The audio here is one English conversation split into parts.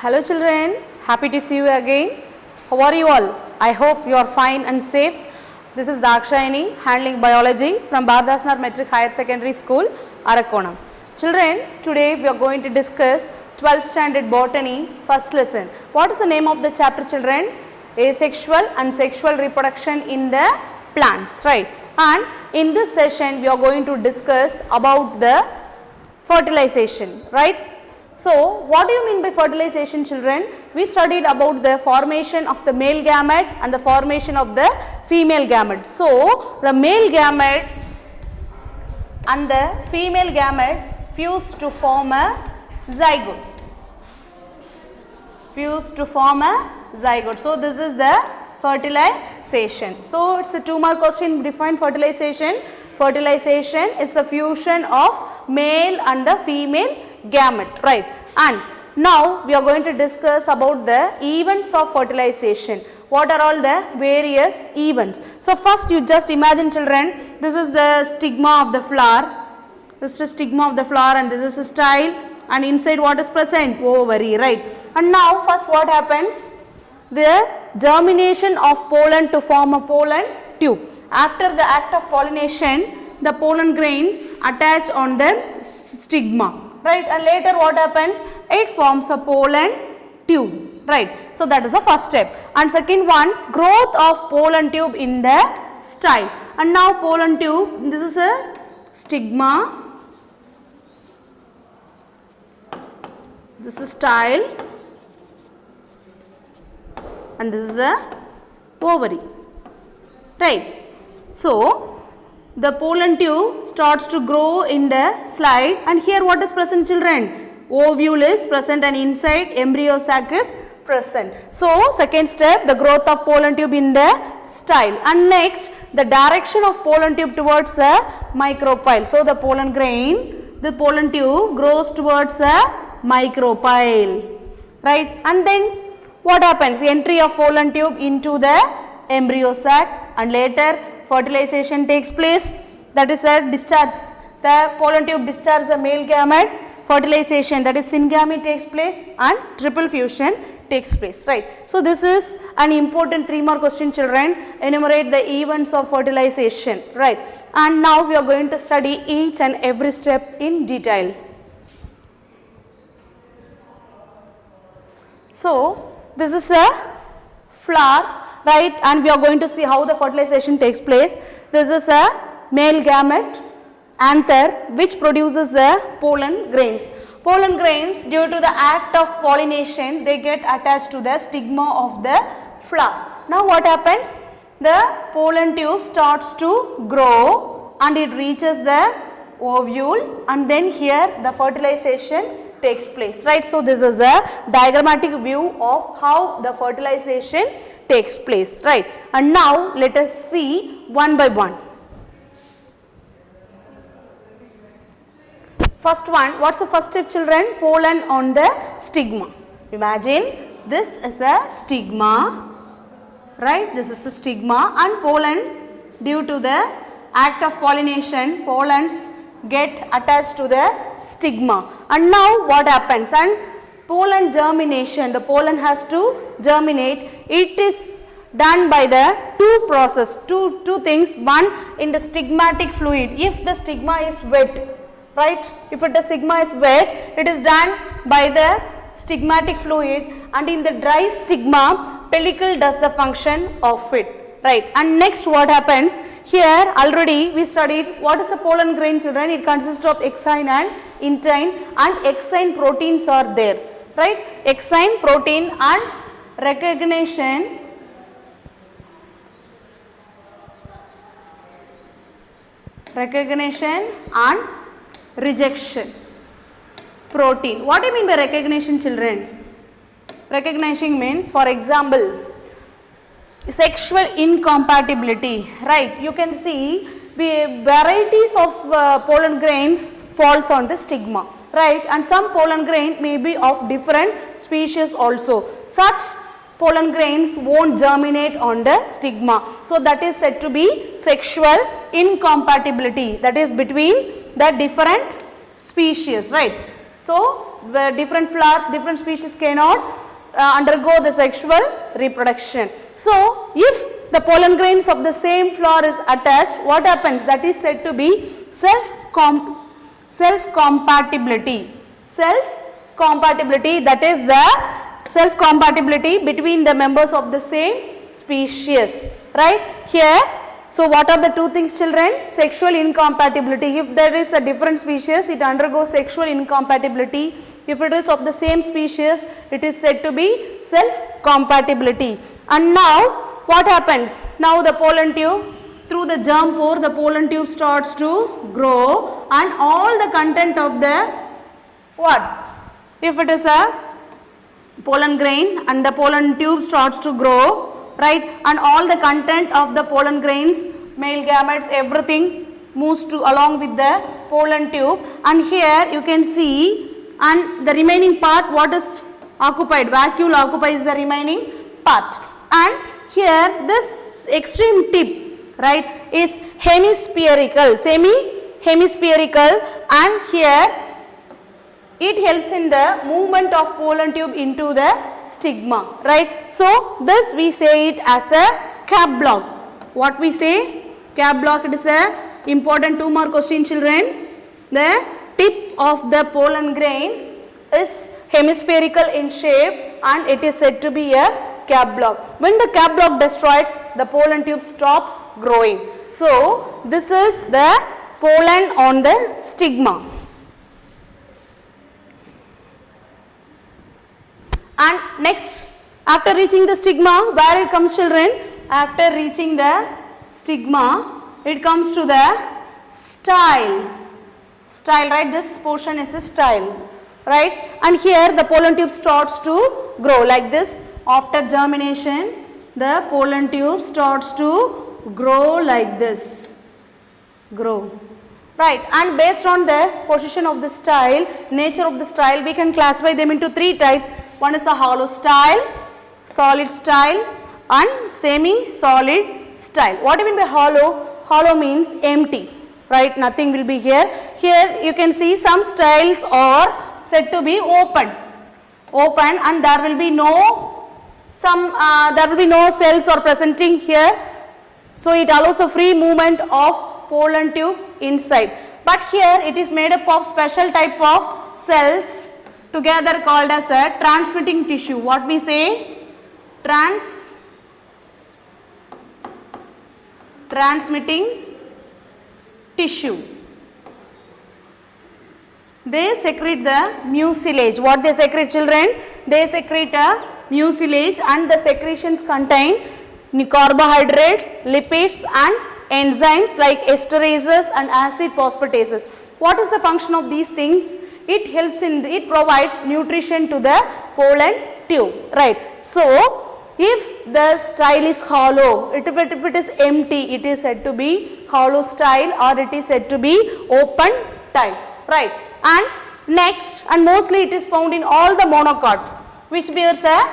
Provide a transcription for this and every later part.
Hello children, happy to see you again. How are you all? I hope you are fine and safe. This is Dakshayani handling biology from Bardasnar Metric Higher Secondary School, Arakonam. Children, today we are going to discuss 12th standard botany first lesson. What is the name of the chapter children? Asexual and sexual reproduction in the plants, right? And in this session we are going to discuss about the fertilization, right? So, what do you mean by fertilization children? We studied about the formation of the male gamete and the formation of the female gamete. So, the male gamete and the female gamete fuse to form a zygote. Fuse to form a zygote. So, this is the fertilization. So, it's a 2-mark question. Define fertilization. Fertilization is the fusion of male and the female gamete, right? And now we are going to discuss about the events of fertilization. What are all the various events? So first you just imagine children, this is the stigma of the flower. This is the stigma of the flower and this is a style, and inside what is present? Ovary, right? And now first what happens? The germination of pollen to form a pollen tube. After the act of pollination, the pollen grains attach on the stigma, right? And later what happens? It forms a pollen tube, right? So that is the first step. And second one, growth of pollen tube in the style. And now pollen tube, this is a stigma, this is style, and this is a ovary, right? So the pollen tube starts to grow in the slide, and here what is present children? Ovule is present and inside embryo sac is present. So second step, the growth of pollen tube in the style, and next the direction of pollen tube towards the micropyle. So the pollen grain, the pollen tube grows towards the micropyle, right? And then what happens? Entry of pollen tube into the embryo sac, and later fertilization takes place, that is a discharge. The pollen tube discharges the male gamete, fertilization, that is syngamy, takes place, and triple fusion takes place, right? So this is an important 3-mark question children. Enumerate the events of fertilization, right? And now we are going to study each and every step in detail. So this is a flower, right? And we are going to see how the fertilization takes place. This is a male gamete, anther, which produces the pollen grains. Pollen grains, due to the act of pollination, they get attached to the stigma of the flower. Now what happens? The pollen tube starts to grow and it reaches the ovule, and then here the fertilization takes place, right? So this is a diagrammatic view of how the fertilization takes place, right? And now let us see one by one. First one, what's the first step children? Pollen on the stigma. Imagine this is a stigma, right? This is a stigma, and pollen, due to the act of pollination, pollens get attached to the stigma. And now what happens? And pollen germination, the pollen has to germinate. It is done by the two things. One, in the stigmatic fluid. If the stigma is wet, right? If the stigma is wet, it is done by the stigmatic fluid, and in the dry stigma, pellicle does the function of it, right? And next what happens? Here already we studied what is a pollen grain children. It consists of exine and intine, and exine proteins are there, right? Exine protein and recognition and rejection protein. What do you mean by recognition children? Recognition means, for example, sexual incompatibility, right? You can see varieties of pollen grains falls on the stigma, right? And some pollen grain may be of different species also. Such pollen grains won't germinate on the stigma. So that is said to be sexual incompatibility, that is between the different species, right? So the different flowers, different species cannot undergo the sexual reproduction. So, if the pollen grains of the same flower is attached, what happens? That is said to be self-compatibility. Self-compatibility, that is the self-compatibility between the members of the same species, right? Here, so what are the two things, children? Sexual incompatibility. If there is a different species, it undergoes sexual incompatibility. If it is of the same species, it is said to be self-compatibility. And now, what happens? Now the pollen tube, through the germ pore, the pollen tube starts to grow, and all the content of the what? If it is a pollen grain and the pollen tube starts to grow, right, and all the content of the pollen grains, male gametes, everything moves to along with the pollen tube, and here you can see, and the remaining part, what is occupied? Vacuole occupies the remaining part, and here this extreme tip, right, is hemispherical, semi-hemispherical, and here it helps in the movement of pollen tube into the stigma, right. So, this we say it as a cap block. What we say? Cap block, it is a important 2 mark question, children. The tip of the pollen grain is hemispherical in shape and it is said to be a cap block. When the cap block destroys, the pollen tube stops growing. So, this is the pollen on the stigma. And next, after reaching the stigma, where it comes, children? After reaching the stigma, it comes to the style. Style, right? This portion is a style, right? And here the pollen tube starts to grow like this. After germination, the pollen tube starts to grow like this. Grow. Right, and based on the position of the style, nature of the style, we can classify them into 3 types. One is a hollow style, solid style, and semi-solid style. What do you mean by hollow? Hollow means empty, right? Nothing will be here. Here you can see some styles are said to be open, and there will be no cells are presenting here. So it allows a free movement of pollen tube inside, but here it is made up of special type of cells together called as a transmitting tissue. What we say? Transmitting tissue. They secrete the mucilage. What they secrete, children? They secrete a mucilage, and the secretions contain carbohydrates, lipids, and enzymes like esterases and acid phosphatases. What is the function of these things? It helps it provides nutrition to the pollen tube, right. So, if the style is hollow, if it is empty, it is said to be hollow style, or it is said to be open type, right. And next, and mostly it is found in all the monocots which bears a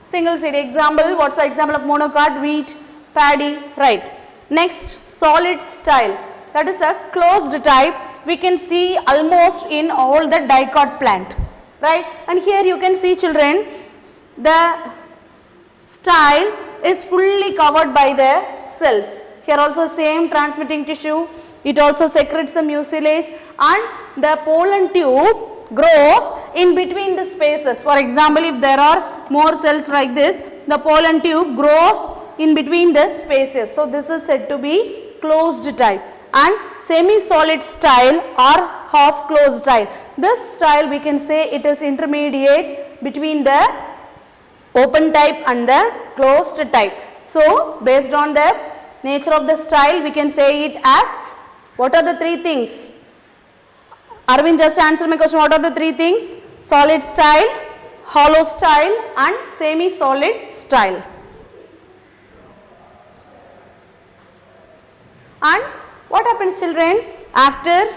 single seed. Example, what is the example of monocot? Wheat, paddy, right. Next, solid style, that is a closed type. We can see almost in all the dicot plant, right. And here you can see, children, the style is fully covered by the cells. Here also same transmitting tissue, it also secretes the mucilage, and the pollen tube grows in between the spaces. For example, if there are more cells like this, the pollen tube grows in between the spaces. So, this is said to be closed type. And semi-solid style or half closed style. This style we can say it is intermediate between the open type and the closed type. So, based on the nature of the style, we can say it as, what are the 3 things? Arvind just answered my question. What are the 3 things? Solid style, hollow style, and semi-solid style. And what happens, children? After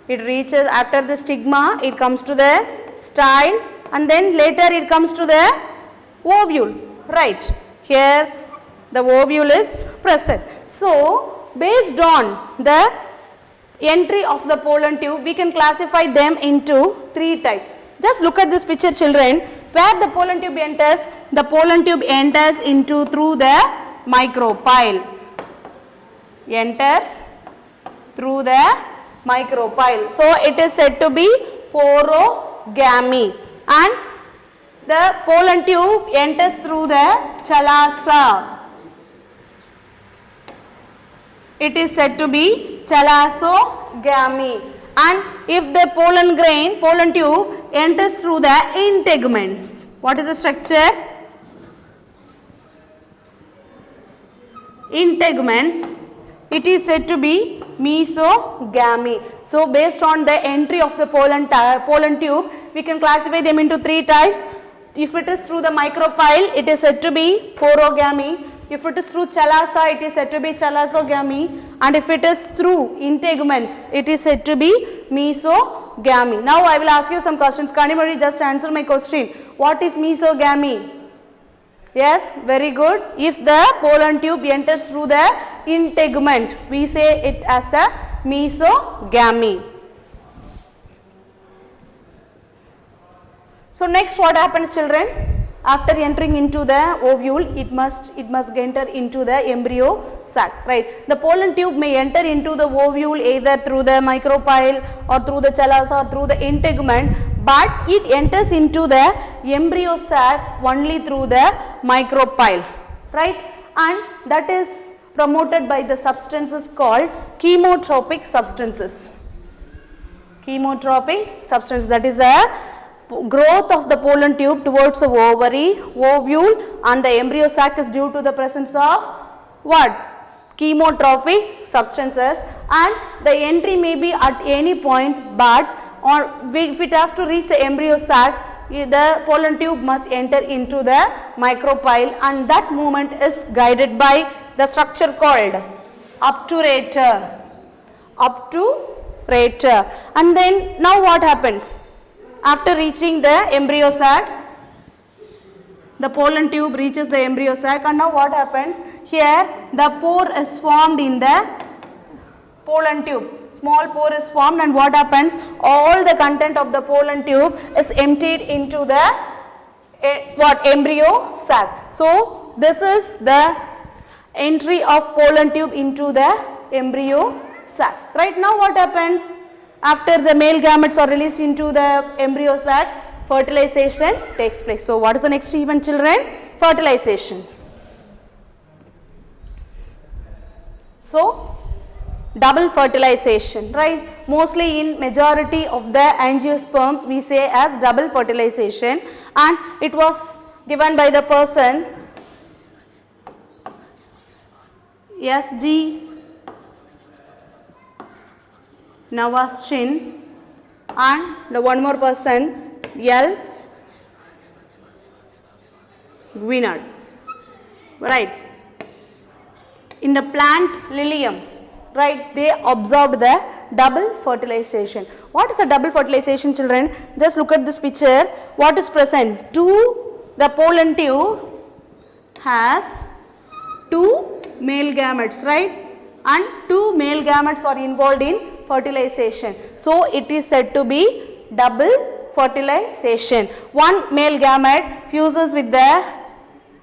the stigma, it comes to the style, and then later it comes to the ovule, right. Here the ovule is present. So, based on the entry of the pollen tube, we can classify them into 3 types. Just look at this picture, children. Where the pollen tube enters? The pollen tube enters into through the micropyle. Enters through the micropyle. So it is said to be porogamy, and the pollen tube enters through the chalasa. It is said to be chalasogamy. And if the pollen tube enters through the integuments, what is the structure? Integuments, it is said to be mesogamy. So based on the entry of the pollen tube, we can classify them into three types. If it is through the micropyle, it is said to be porogamy. If it is through chalasa, it is said to be chalasogamy, and if it is through integuments, it is said to be mesogamy. Now I will ask you some questions. Kanimari, just answer my question. What is mesogamy? Yes, very good. If the pollen tube enters through the integument, we say it as a mesogamy. So next, what happens, children? After entering into the ovule, it must enter into the embryo sac, right? The pollen tube may enter into the ovule either through the micropyle or through the chalasa or through the integument, but it enters into the embryo sac only through the micropyle, right? And that is promoted by the substances called chemotropic substances. Chemotropic substance, that is a growth of the pollen tube towards the ovule, and the embryo sac is due to the presence of what? Chemotropic substances, and the entry may be at any point, but if it has to reach the embryo sac, the pollen tube must enter into the micropyle, and that movement is guided by the structure called obturator. And then now what happens? After reaching the embryo sac, the pollen tube reaches the embryo sac, and now what happens? Here the pore is formed in the pollen tube. Small pore is formed, and what happens? All the content of the pollen tube is emptied into the embryo sac. So this is the entry of pollen tube into the embryo sac. Right now what happens? After the male gametes are released into the embryo sac, fertilization takes place. So what is the next event, children? Fertilization. So double fertilization, right? Mostly in majority of the angiosperms we say as double fertilization, and it was given by the person S.G. Navaschin, and the one more person L. Gwynard, right? In the plant Lilium, right, they observed the double fertilization. What is a double fertilization, children? Just look at this picture. What is present? The pollen tube has two male gametes, right? And two male gametes are involved in fertilization. So it is said to be double fertilization. One male gamete fuses with the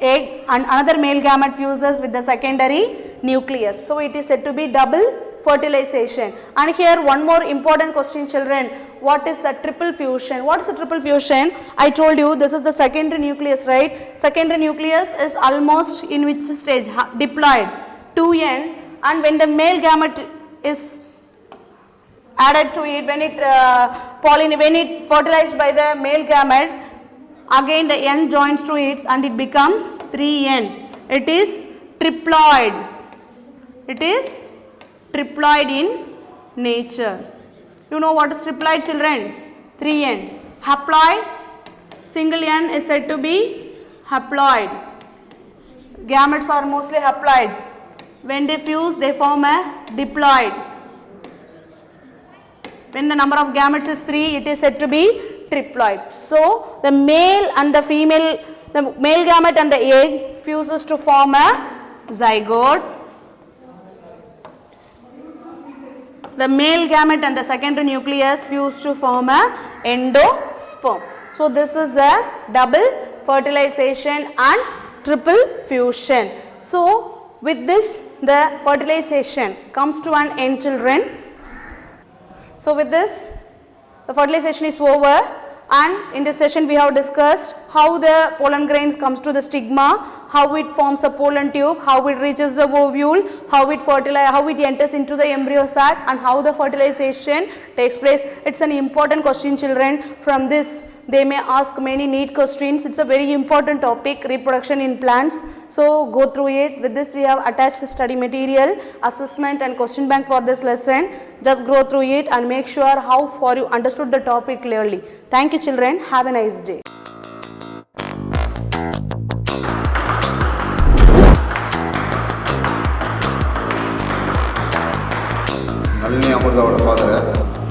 egg, and another male gamete fuses with the secondary nucleus. So it is said to be double fertilization. And here one more important question, children. What is a triple fusion? What is a triple fusion? I told you this is the secondary nucleus, right? Secondary nucleus is almost in which stage? Diploid, 2n, and when the male gamete is added to it, when it fertilized by the male gamete, again the n joins to it and it become 3n. It is triploid. It is triploid in nature. You know what is triploid, children? 3n. Haploid, single n is said to be haploid. Gametes are mostly haploid. When they fuse, they form a diploid. When the number of gametes is 3, it is said to be triploid. So the male and the female, the male gamete and the egg fuses to form a zygote. The male gamete and the secondary nucleus fuse to form a endogamete. sperm. So this is the double fertilization and triple fusion. So with this the fertilization comes to an end, children. So with this the fertilization is over, and in this session we have discussed how the pollen grains comes to the stigma, how it forms a pollen tube, how it reaches the ovule, how it enters into the embryo sac, and how the fertilization takes place. It's an important question, children. From this they may ask many neat questions. It's a very important topic, reproduction in plants. So go through it. With this we have attached study material, assessment and question bank for this lesson. Just go through it and make sure how far you understood the topic clearly. Thank you, children. Have a nice day. Nalini Amurtha's father,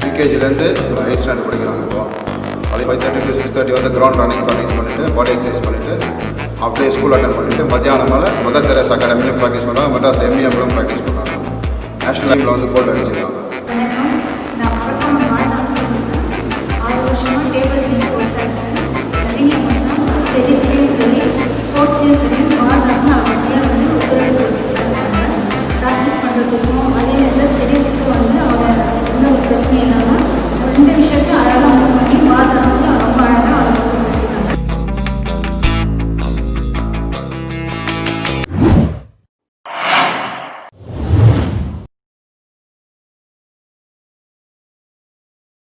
PKG-லேருந்து 8th standard படிக்கிறாங்க. இப்போ அது 5:30 to 6:30 வந்து ground running practice பண்ணிட்டு பாடி exercise பண்ணிட்டு அப்படியே school attend பண்ணிட்டு மத்தியானம் மேலே மதர் தெரேசா அகாடமிலையும் ப்ராக்டிஸ் பண்ணுறாங்க, மெட்ராஸில் MEMலும் ப்ராக்டிஸ் பண்ணுறாங்க. நேஷனல் லெவலில் வந்து கோல்டு அடிச்சிருக்காங்க. நான் மறக்காம வாழ்நாள் 6 வருஷமாக டேபிள் டென்னிஸ் கோச்சாக இருக்கேன். நளினி அம்மா ஸ்டெடிஸ்